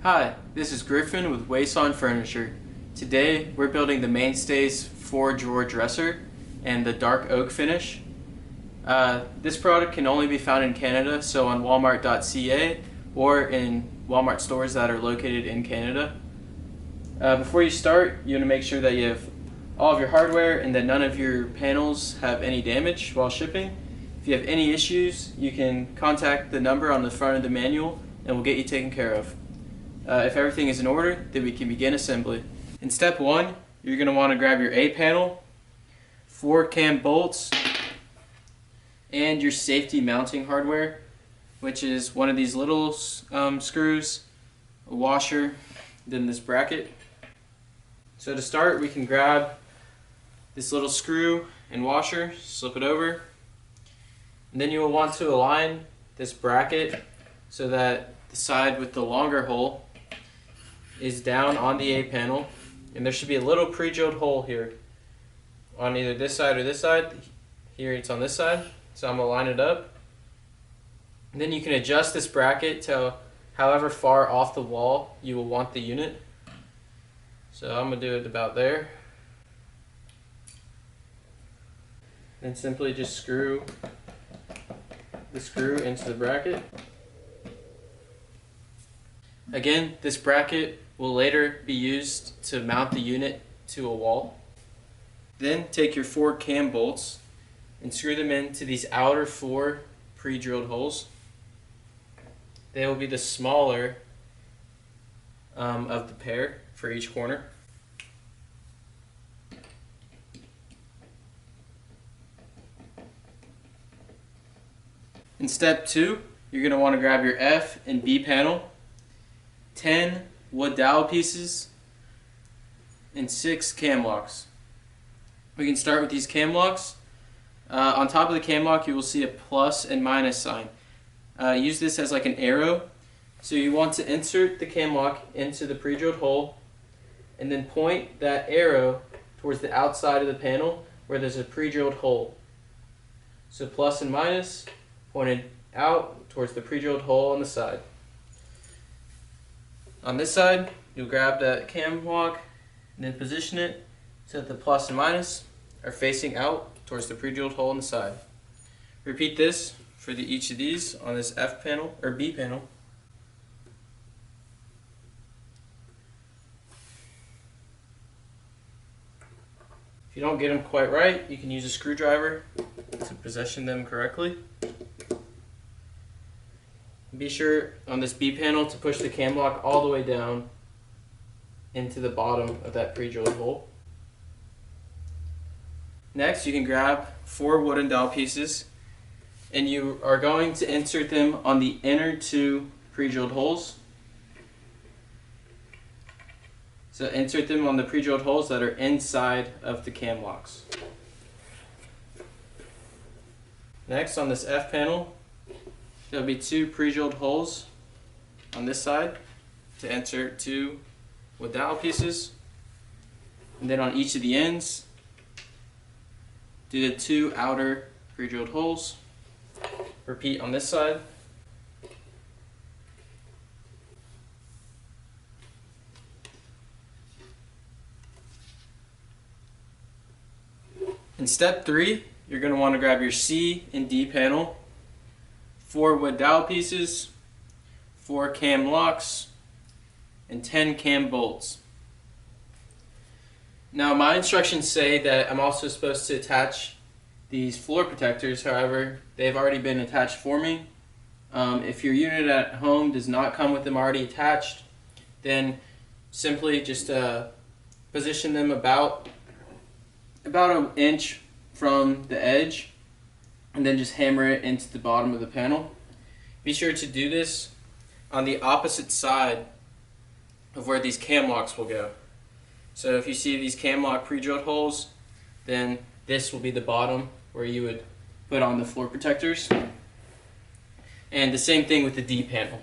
Hi, this is Griffin with Huisen Furniture. Today we're building the Mainstays 4-drawer dresser and the dark oak finish. This product can only be found in Canada, so on walmart.ca or in Walmart stores that are located in Canada. Before you start, you want to make sure that you have all of your hardware and that none of your panels have any damage while shipping. If you have any issues, you can contact the number on the front of the manual and we'll get you taken care of. If everything is in order, then we can begin assembly. In step 1, you're going to want to grab your A panel, 4 cam bolts, and your safety mounting hardware, which is one of these little screws, a washer, then this bracket. So to start, we can grab this little screw and washer, slip it over, and then you will want to align this bracket so that the side with the longer hole is down on the A panel, and there should be a little pre-drilled hole here on either this side or this side. Here it's on this side, so I'm going to line it up. And then you can adjust this bracket to however far off the wall you will want the unit. So I'm going to do it about there. And simply just screw the screw into the bracket. Again, this bracket will later be used to mount the unit to a wall. Then take your 4 cam bolts and screw them into these outer 4 pre-drilled holes. They will be the smaller of the pair for each corner. In step 2, you're going to want to grab your F and B panel, 10 wood dowel pieces, and 6 cam locks. We can start with these cam locks. On top of the cam lock you will see a plus and minus sign. Use this as like an arrow. So you want to insert the cam lock into the pre-drilled hole and then point that arrow towards the outside of the panel where there's a pre-drilled hole. So plus and minus pointed out towards the pre-drilled hole on the side. On this side, you'll grab that cam lock and then position it so that the plus and minus are facing out towards the pre-drilled hole on the side. Repeat this for each of these on this F panel or B panel. If you don't get them quite right, you can use a screwdriver to position them correctly. Be sure on this B panel to push the cam lock all the way down into the bottom of that pre-drilled hole. Next, you can grab 4 wooden dowel pieces and you are going to insert them on the inner 2 pre-drilled holes. So insert them on the pre-drilled holes that are inside of the cam locks. Next, on this F panel, there will be 2 pre-drilled holes on this side to insert 2 wood dowel pieces, and then on each of the ends do the 2 outer pre-drilled holes. Repeat on this side. In step 3, you're going to want to grab your C and D panel, 4 wood dowel pieces, 4 cam locks, and 10 cam bolts. Now my instructions say that I'm also supposed to attach these floor protectors, however they've already been attached for me. If your unit at home does not come with them already attached, then simply just position them about an inch from the edge and then just hammer it into the bottom of the panel. Be sure to do this on the opposite side of where these cam locks will go. So if you see these cam lock pre-drilled holes, then this will be the bottom where you would put on the floor protectors. And the same thing with the D panel.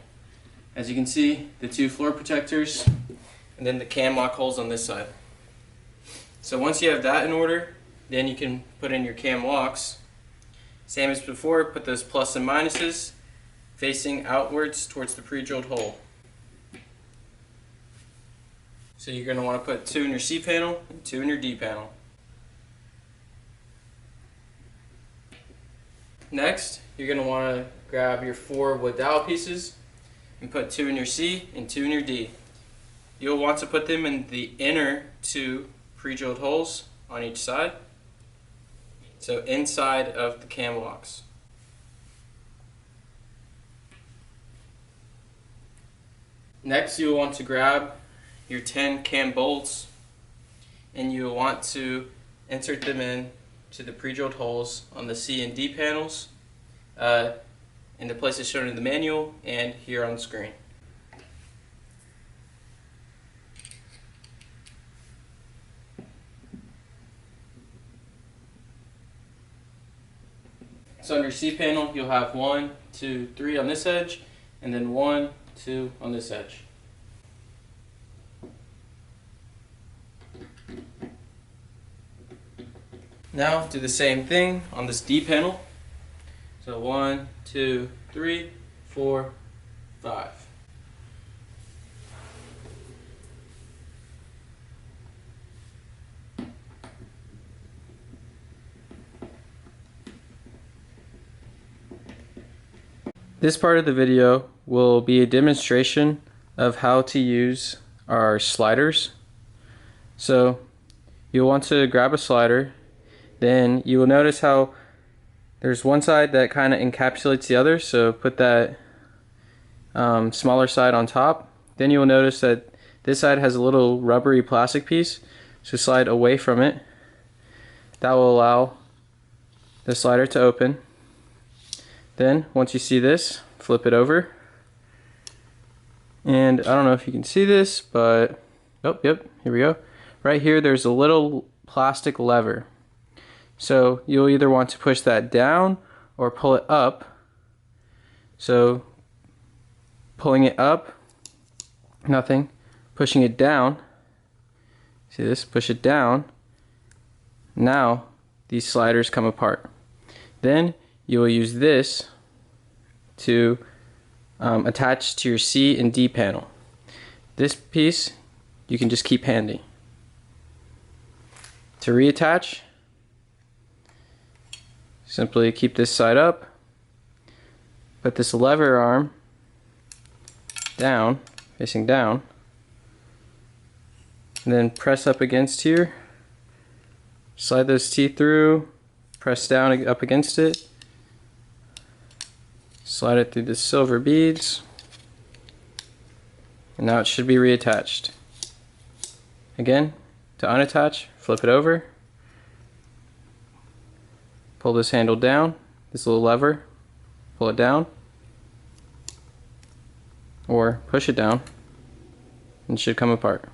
As you can see, the 2 floor protectors and then the cam lock holes on this side. So once you have that in order, then you can put in your cam locks. Same as before, put those plus and minuses facing outwards towards the pre-drilled hole. So you're going to want to put 2 in your C panel and 2 in your D panel. Next, you're going to want to grab your 4 wood dowel pieces and put 2 in your C and 2 in your D. You'll want to put them in the inner 2 pre-drilled holes on each side, so inside of the cam locks. Next, you'll want to grab your 10 cam bolts and you'll want to insert them in to the pre-drilled holes on the C and D panels in the places shown in the manual and here on the screen. So on your C panel, you'll have 1, 2, 3 on this edge, and then 1, 2 on this edge. Now do the same thing on this D panel. So 1, 2, 3, 4, 5. This part of the video will be a demonstration of how to use our sliders. So you'll want to grab a slider, then you will notice how there's one side that kind of encapsulates the other, so put that smaller side on top. Then you will notice that this side has a little rubbery plastic piece, so slide away from it. That will allow the slider to open. Then, once you see this, flip it over. And I don't know if you can see this, but, oh, yep, here we go. Right here, there's a little plastic lever. So you'll either want to push that down or pull it up. So pulling it up, nothing. Pushing it down, see this? Push it down. Now these sliders come apart. Then you will use this to attach to your C and D panel. This piece you can just keep handy. To reattach, simply keep this side up, put this lever arm down, facing down, and then press up against here, slide those teeth through, press down up against it, slide it through the silver beads, and now it should be reattached. Again, to unattach, flip it over, pull this handle down, this little lever, pull it down, or push it down, and it should come apart.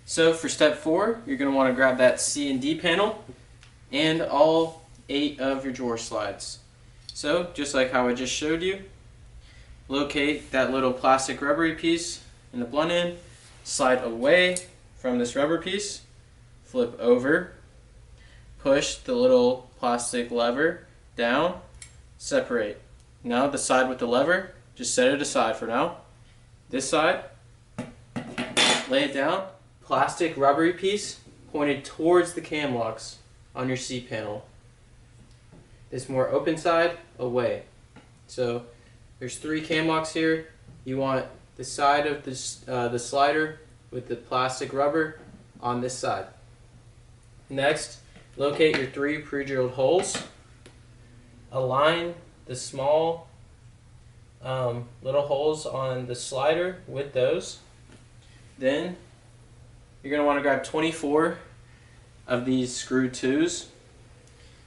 So for step 4, you're going to want to grab that C and D panel and all 8 of your drawer slides. So just like how I just showed you, locate that little plastic rubbery piece in the blunt end, slide away from this rubber piece, flip over, push the little plastic lever down, separate. Now the side with the lever, just set it aside for now. This side, lay it down, plastic rubbery piece pointed towards the cam locks on your C panel. This more open side, away. So there's 3 cam locks here. You want the side of this, the slider with the plastic rubber on this side. Next, locate your 3 pre-drilled holes. Align the small little holes on the slider with those. Then you're going to want to grab 24 of these screw 2s.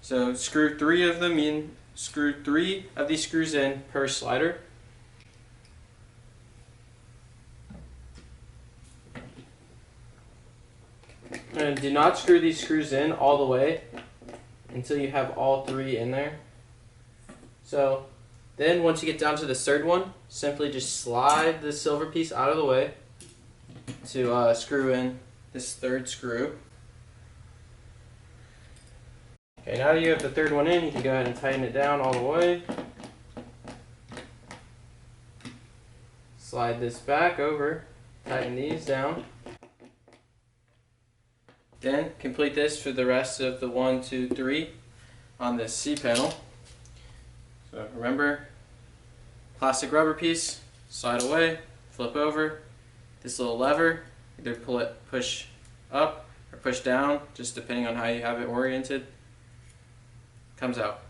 So screw 3 of them in, screw 3 of these screws in per slider. And do not screw these screws in all the way until you have all 3 in there. So then once you get down to the 3rd one, simply just slide the silver piece out of the way to screw in this 3rd screw. Okay, now that you have the 3rd one in, you can go ahead and tighten it down all the way. Slide this back over Tighten these down. Then complete this for the rest of the 1, 2, 3 on this C panel. So remember, plastic rubber piece, slide away, flip over. This little lever, either push up or push down, just depending on how you have it oriented, comes out.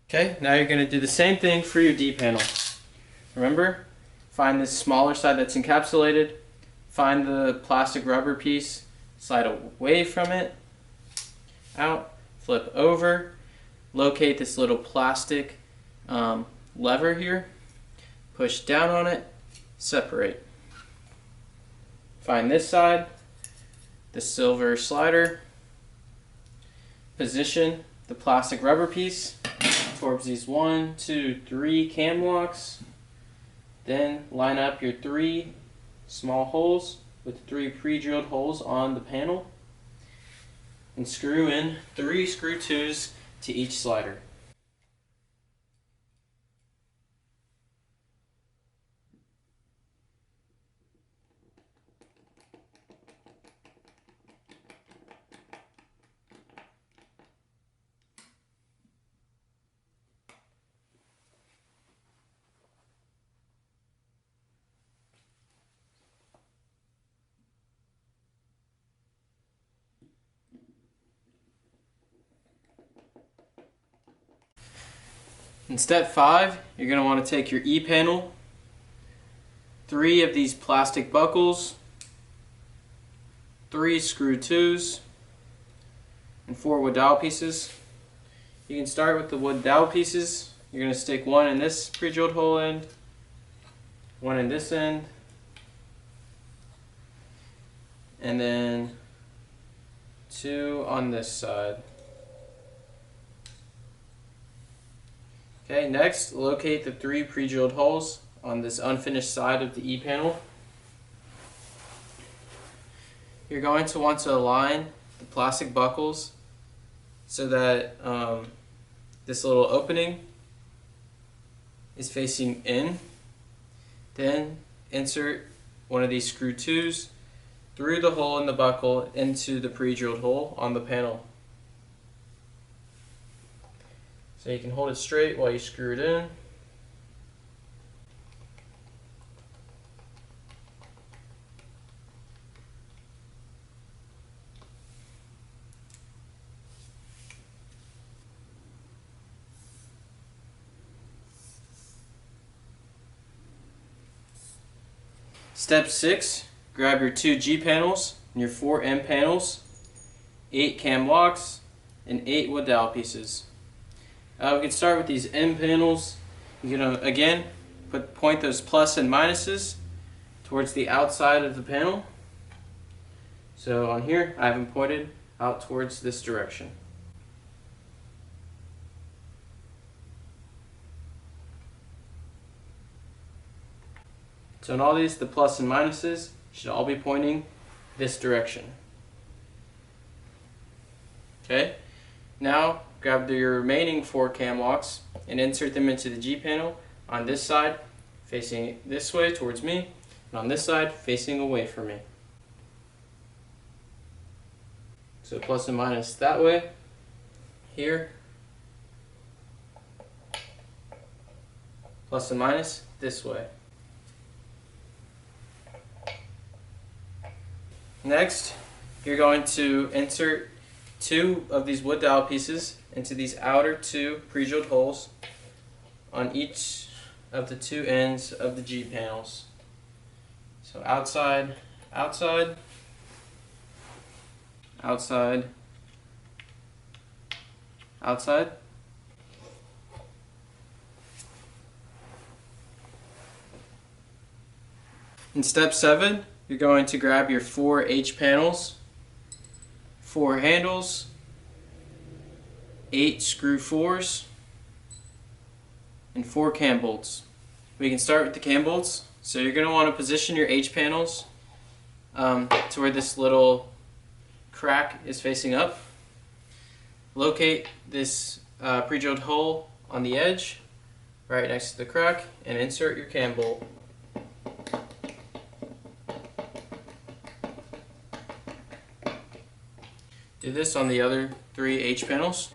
Okay, now you're going to do the same thing for your D panel. Remember, find this smaller side that's encapsulated, find the plastic rubber piece, slide away from it, out, flip over, locate this little plastic lever here, push down on it, separate. Find this side, the silver slider, position the plastic rubber piece towards these 1, 2, 3 cam locks. Then line up your 3 small holes with 3 pre-drilled holes on the panel and screw in 3 screw 2s to each slider. In step 5, you're going to want to take your E panel, 3 of these plastic buckles, 3 screw 2s, and 4 wood dowel pieces. You can start with the wood dowel pieces. You're going to stick 1 in this pre-drilled hole end, 1 in this end, and then 2 on this side. Okay, next, locate the 3 pre-drilled holes on this unfinished side of the E panel. You're going to want to align the plastic buckles so that this little opening is facing in. Then insert one of these screw 2s through the hole in the buckle into the pre-drilled hole on the panel. So you can hold it straight while you screw it in. Step 6, grab your 2 G panels and your 4 M panels, 8 cam locks, and 8 wood dowel pieces. We can start with these M panels. You're going to, again, point those plus and minuses towards the outside of the panel. So on here, I have them pointed out towards this direction. So in all these, the plus and minuses should all be pointing this direction. Okay, now grab your remaining 4 cam locks and insert them into the G panel on this side, facing this way towards me, and on this side, facing away from me. So plus and minus that way, here, plus and minus this way. Next, you're going to insert 2 of these wood dowel pieces into these outer 2 pre-drilled holes on each of the 2 ends of the G panels. So outside, outside, outside, outside. In step 7, you're going to grab your 4 H panels, 4 handles, 8 screw 4s and 4 cam bolts. We can start with the cam bolts. So you're going to want to position your H panels to where this little crack is facing up. Locate this pre-drilled hole on the edge right next to the crack and insert your cam bolt. Do this on the other 3 H panels.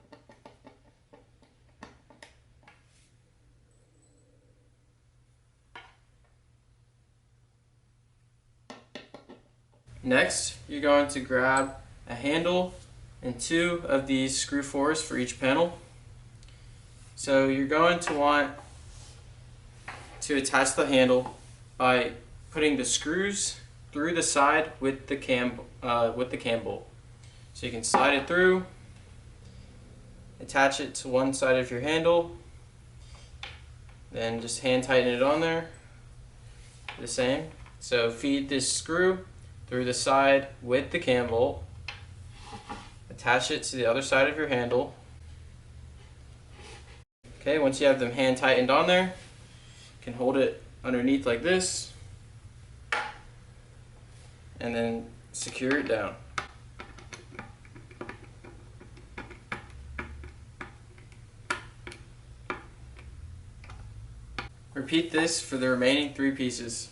Next, you're going to grab a handle and 2 of these screw 4s for each panel. So you're going to want to attach the handle by putting the screws through the side with the cam bolt. So you can slide it through, attach it to one side of your handle, then just hand tighten it on there. The same. So feed this screw through the side with the cam bolt, attach it to the other side of your handle. Okay, once you have them hand tightened on there, you can hold it underneath like this and then secure it down. Repeat this for the remaining 3 pieces.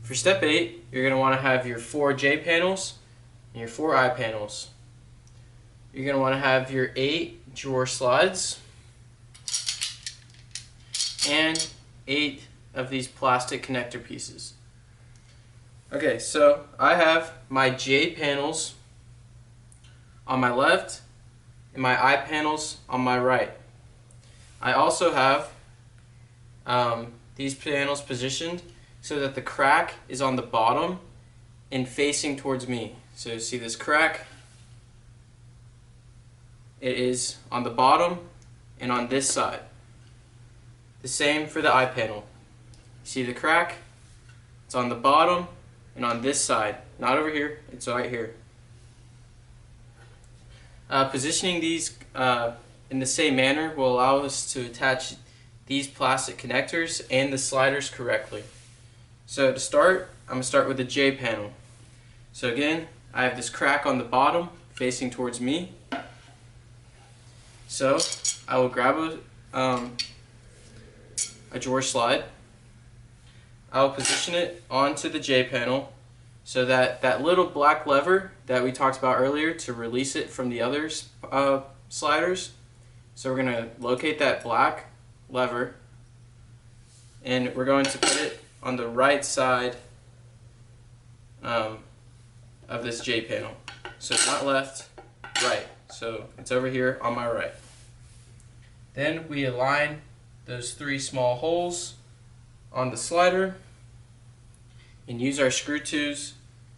For step 8, you're going to want to have your 4 J panels and your 4 I panels. You're going to want to have your 8 drawer slides and 8 of these plastic connector pieces. Okay, so I have my J panels on my left and my I panels on my right. I also have these panels positioned so that the crack is on the bottom and facing towards me. So you see this crack? It is on the bottom and on this side. The same for the I panel. See the crack? It's on the bottom and on this side. Not over here, it's right here. Positioning these in the same manner will allow us to attach these plastic connectors and the sliders correctly. So to start, I'm going to start with the J panel. So again, I have this crack on the bottom facing towards me. So I will grab a drawer slide. I will position it onto the J panel so that that little black lever that we talked about earlier to release it from the other sliders. So we're going to locate that black lever and we're going to put it on the right side of this J panel. So not left, right. So it's over here on my right. Then we align those 3 small holes on the slider and use our screw 2s,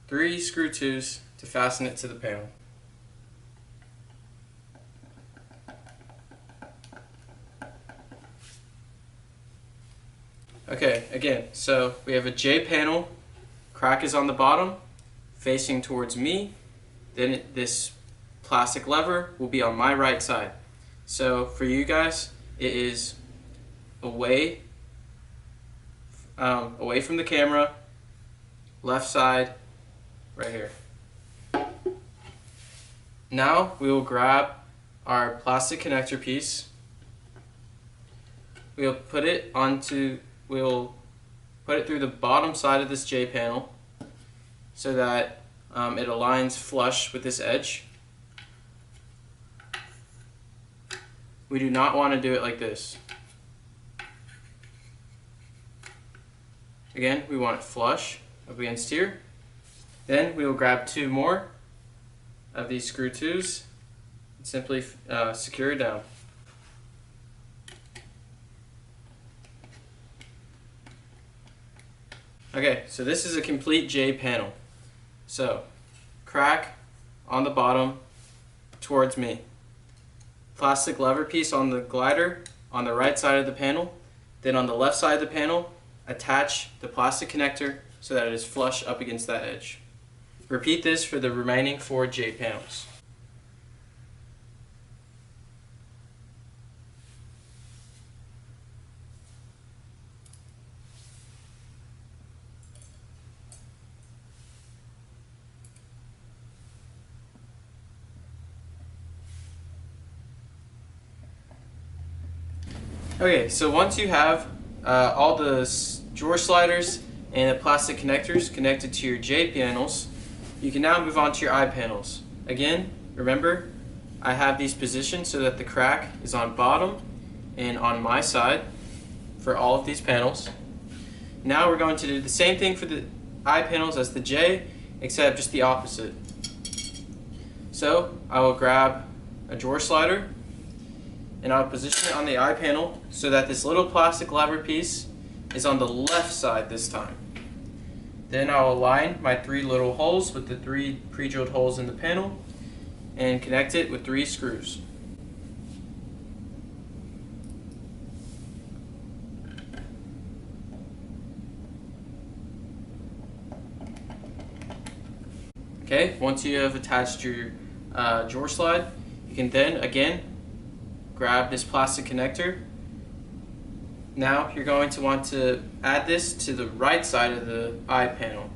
3 screw 2s to fasten it to the panel. Okay, again, so we have a J panel, crack is on the bottom, facing towards me, then this plastic lever will be on my right side. So for you guys, it is away from the camera, left side, right here. Now we will grab our plastic connector piece, we'll put it through the bottom side of this J panel so that it aligns flush with this edge. We do not want to do it like this. Again, we want it flush up against here. Then we will grab 2 more of these screw 2s and simply secure it down. Okay, so this is a complete J panel. So, crack on the bottom towards me. Plastic lever piece on the glider on the right side of the panel. Then on the left side of the panel, attach the plastic connector so that it is flush up against that edge. Repeat this for the remaining 4 J panels. Okay, so once you have all the drawer sliders and the plastic connectors connected to your J panels, you can now move on to your I panels. Again, remember, I have these positioned so that the crack is on bottom and on my side for all of these panels. Now we're going to do the same thing for the I panels as the J, except just the opposite. So I will grab a drawer slider and I'll position it on the I panel so that this little plastic lever piece is on the left side this time. Then I'll align my 3 little holes with the 3 pre-drilled holes in the panel and connect it with 3 screws. Okay, once you have attached your drawer slide, you can then again grab this plastic connector. Now you're going to want to add this to the right side of the I panel.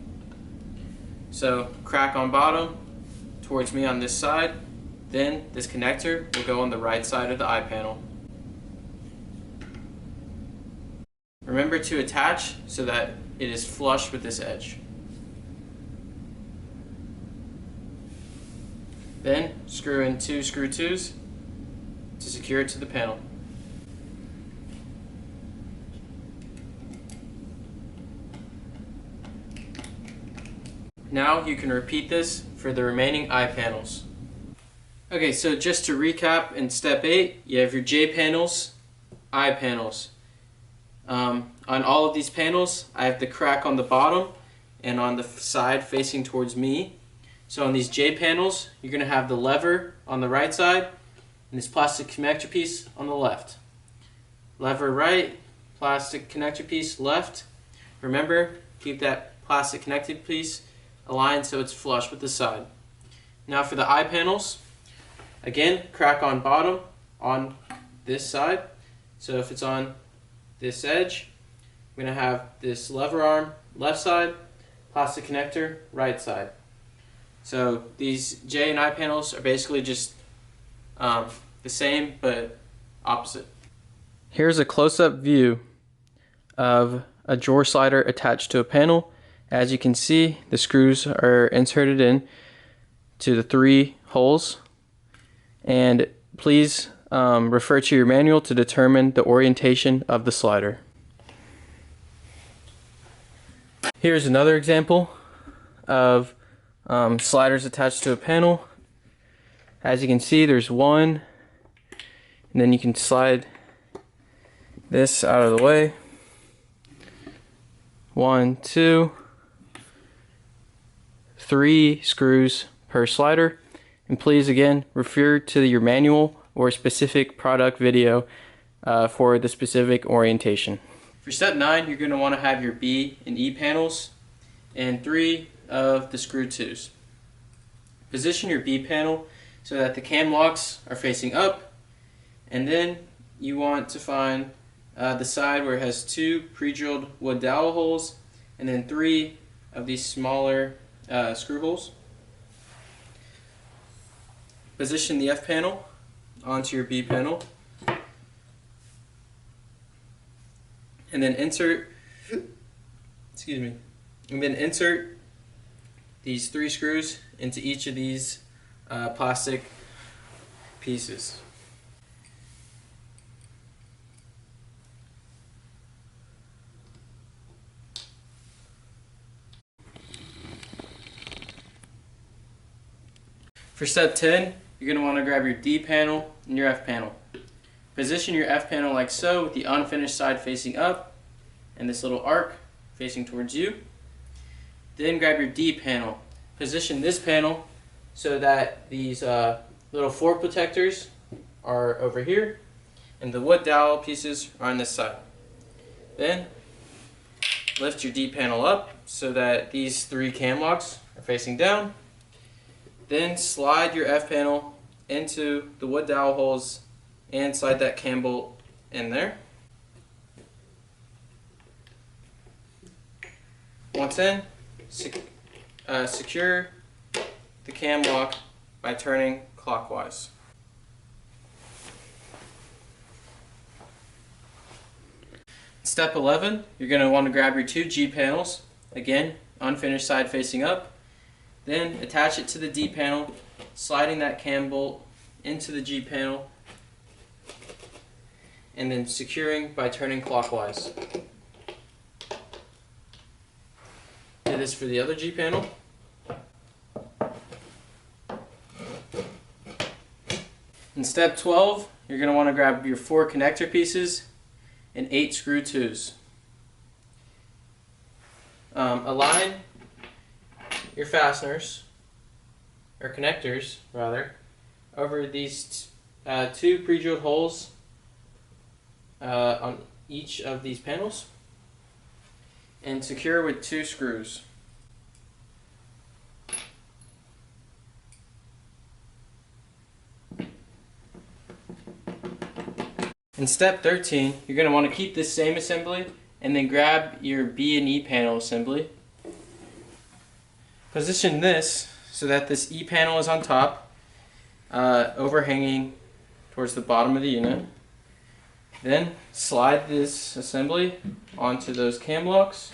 So crack on bottom towards me on this side, then this connector will go on the right side of the I panel. Remember to attach so that it is flush with this edge. Then screw in 2 screw 2s to secure it to the panel. Now you can repeat this for the remaining I panels. Okay, so just to recap, in step 8, you have your J panels, I panels. On all of these panels, I have the crack on the bottom and on the side facing towards me. So on these J panels, you're going to have the lever on the right side and this plastic connector piece on the left. Lever right, plastic connector piece left. Remember, keep that plastic connected piece aligned so it's flush with the side. Now for the I panels, again, crack on bottom on this side. So if it's on this edge, I'm going to have this lever arm left side, plastic connector right side. So these J and I panels are basically just the same but opposite. Here's a close-up view of a drawer slider attached to a panel. As you can see, the screws are inserted in to the 3 holes, and please refer to your manual to determine the orientation of the slider. Here's another example of sliders attached to a panel. As you can see, there's one, and then you can slide this out of the way. 1, 2, 3 screws per slider, and please again refer to your manual or specific product video for the specific orientation. For step 9, you're going to want to have your B and E panels and 3 of the screw 2s. Position your B panel so that the cam locks are facing up, and then you want to find the side where it has 2 pre-drilled wood dowel holes and then 3 of these smaller screw holes. Position the F panel onto your B panel and then insert these 3 screws into each of these plastic pieces. For step 10, you're going to want to grab your D panel and your F panel. Position your F panel like so with the unfinished side facing up and this little arc facing towards you. Then grab your D panel. Position this panel so that these little floor protectors are over here and the wood dowel pieces are on this side. Then lift your D panel up so that these 3 cam locks are facing down. Then slide your F panel into the wood dowel holes and slide that cam bolt in there. Once in, secure the cam lock by turning clockwise. Step 11, you're going to want to grab your 2 G panels, again, unfinished side facing up, then attach it to the D panel, sliding that cam bolt into the G panel, and then securing by turning clockwise. Do this for the other G panel. In step 12, you're going to want to grab your 4 connector pieces and 8 screw 2s. Align your fasteners, or connectors rather, over these 2 pre-drilled holes on each of these panels, and secure with 2 screws. In step 13, you're going to want to keep this same assembly and then grab your B and E panel assembly. Position this so that this E panel is on top, overhanging towards the bottom of the unit. Then slide this assembly onto those cam locks,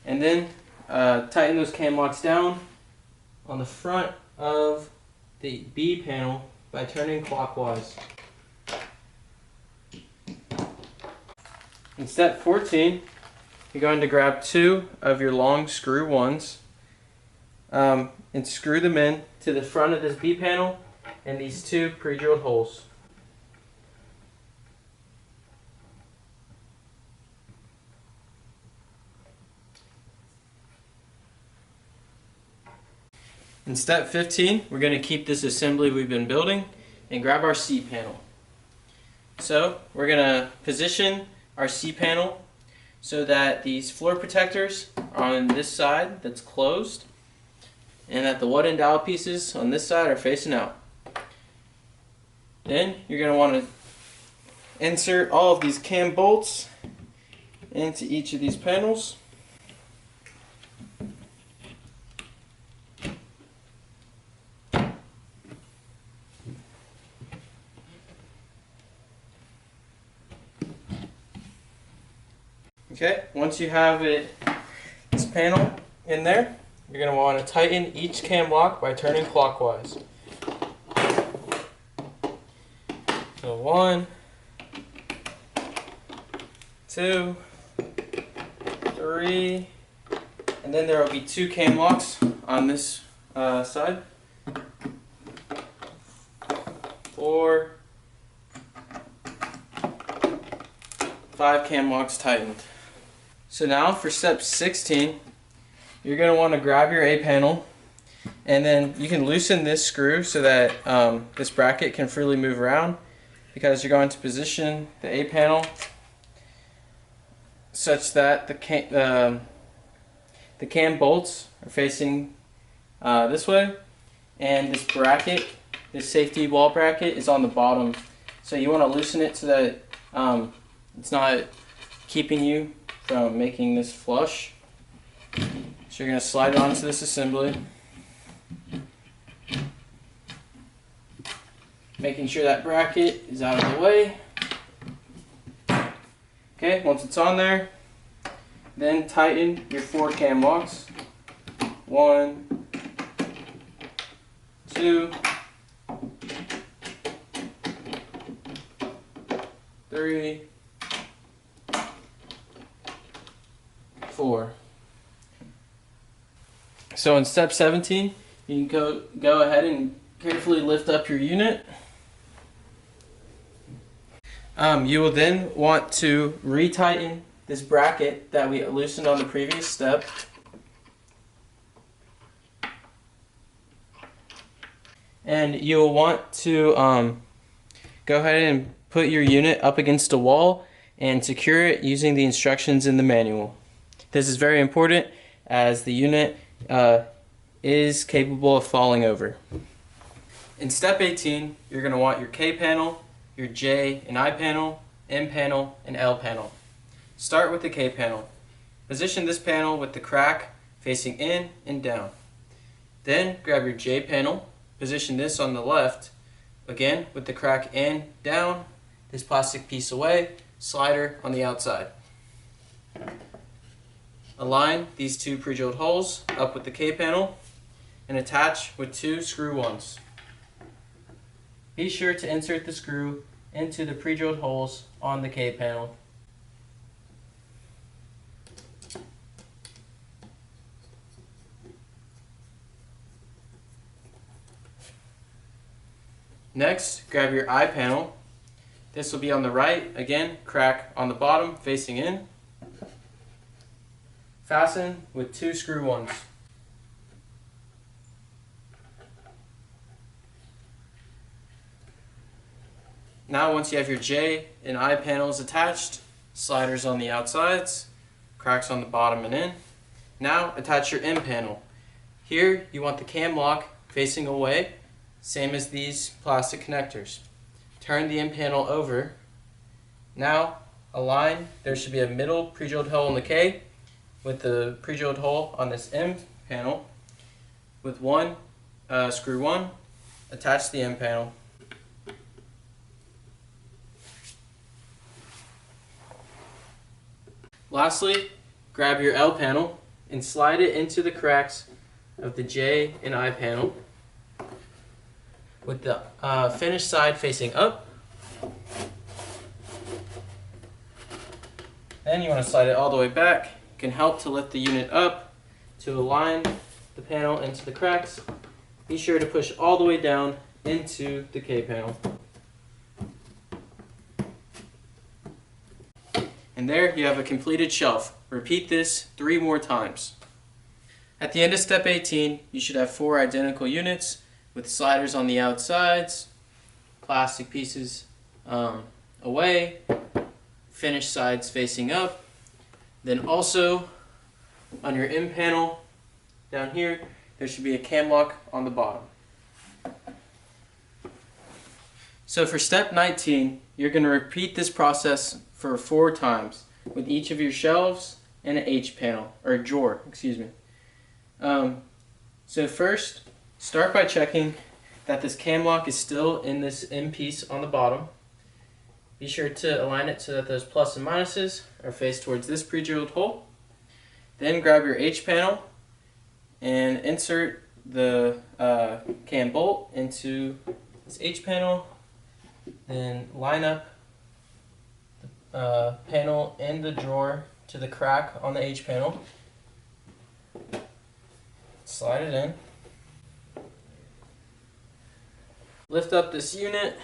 and then tighten those cam locks down on the front of the B panel by turning clockwise. In step 14, you're going to grab 2 of your long screw 1s and screw them in to the front of this B panel and these 2 pre-drilled holes. In step 15, we're going to keep this assembly we've been building and grab our C panel. So we're going to position our C panel so that these floor protectors are on this side that's closed and that the wood and dowel pieces on this side are facing out. Then you're going to want to insert all of these cam bolts into each of these panels. Okay, once you have this panel in there, you're going to want to tighten each cam lock by turning clockwise. So 1, 2, 3, and then there will be 2 cam locks on this side. 4, 5 cam locks tightened. So now for step 16, you're going to want to grab your A panel, and then you can loosen this screw so that this bracket can freely move around, because you're going to position the A panel such that the cam bolts are facing this way, and this bracket, this safety wall bracket, is on the bottom. So you want to loosen it so that it's not keeping you from making this flush. So you're going to slide it onto this assembly, making sure that bracket is out of the way. Okay, once it's on there, then tighten your 4 cam locks. 1, 2, 3, 4. So in step 17, you can go ahead and carefully lift up your unit. You will then want to retighten this bracket that we loosened on the previous step. And you'll want to go ahead and put your unit up against a wall and secure it using the instructions in the manual. This is very important as the unit is capable of falling over. In step 18, you're going to want your K panel, your J and I panel, M panel, and L panel. Start with the K panel. Position this panel with the crack facing in and down. Then grab your J panel. Position this on the left, again with the crack in, down, this plastic piece away, slider on the outside. Align these two pre-drilled holes up with the K panel and attach with 2 screw-ons. Be sure to insert the screw into the pre-drilled holes on the K panel. Next, grab your I panel. This will be on the right, again, crack on the bottom facing in. Fasten with 2 screw-ons. Now once you have your J and I panels attached, sliders on the outsides, cracks on the bottom and in. Now attach your M panel. Here you want the cam lock facing away, same as these plastic connectors. Turn the M panel over. Now align, there should be a middle pre-drilled hole in the K with the pre-drilled hole on this M panel. With one screw one, attach the M panel. Lastly, grab your L panel and slide it into the cracks of the J and I panel with the finished side facing up. Then you want to slide it all the way back. It can help to lift the unit up to align the panel into the cracks. Be sure to push all the way down into the K panel. And there you have a completed shelf. Repeat this 3 more times. At the end of step 18, you should have 4 identical units with sliders on the outsides, plastic pieces away, finished sides facing up. Then also on your M panel down here, there should be a cam lock on the bottom. So for step 19, you're going to repeat this process for 4 times with each of your shelves and an H panel, or drawer, excuse me. So first, start by checking that this cam lock is still in this M piece on the bottom. Be sure to align it so that those plus and minuses are faced towards this pre-drilled hole. Then grab your H panel and insert the cam bolt into this H panel. Then line up the panel in the drawer to the crack on the H panel. Slide it in. Lift up this unit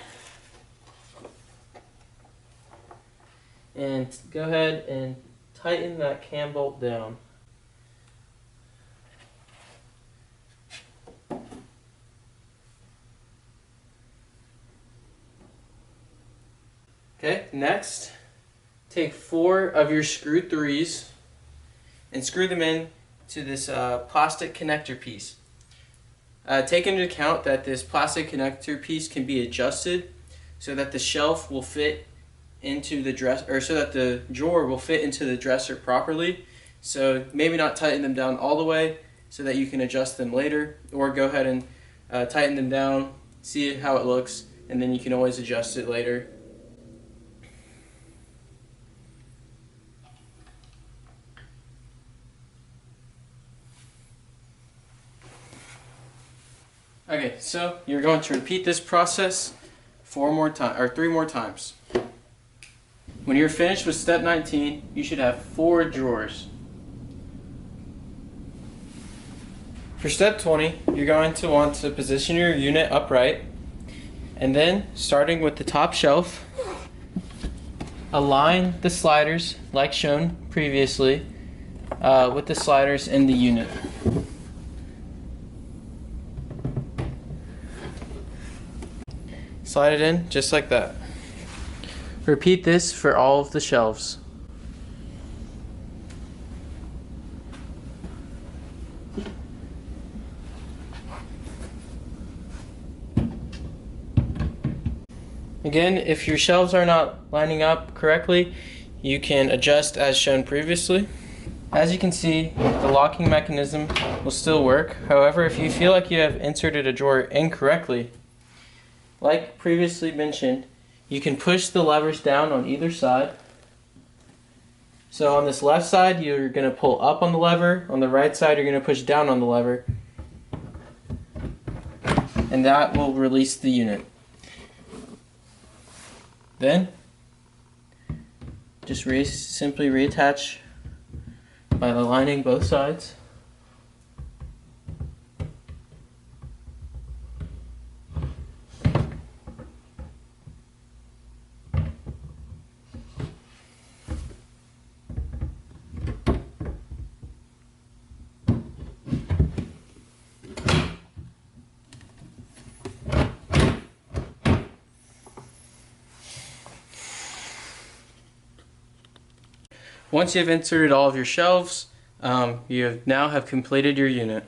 and go ahead and tighten that cam bolt down. Okay, next, take 4 of your screw 3s and screw them in to this plastic connector piece. Take into account that this plastic connector piece can be adjusted so that the shelf will fit into the or so that the drawer will fit into the dresser properly. So maybe not tighten them down all the way so that you can adjust them later, or go ahead and tighten them down, see how it looks, and then you can always adjust it later. Okay, so you're going to repeat this process 3 more times. When you're finished with step 19, you should have 4 drawers. For step 20, you're going to want to position your unit upright, and then starting with the top shelf, align the sliders like shown previously with the sliders in the unit. Slide it in just like that. Repeat this for all of the shelves. Again, if your shelves are not lining up correctly, you can adjust as shown previously. As you can see, the locking mechanism will still work. However, if you feel like you have inserted a drawer incorrectly, like previously mentioned, you can push the levers down on either side. So on this left side, you're going to pull up on the lever. On the right side, you're going to push down on the lever. And that will release the unit. Then, just simply reattach by aligning both sides. Once you have inserted all of your shelves, you now have completed your unit.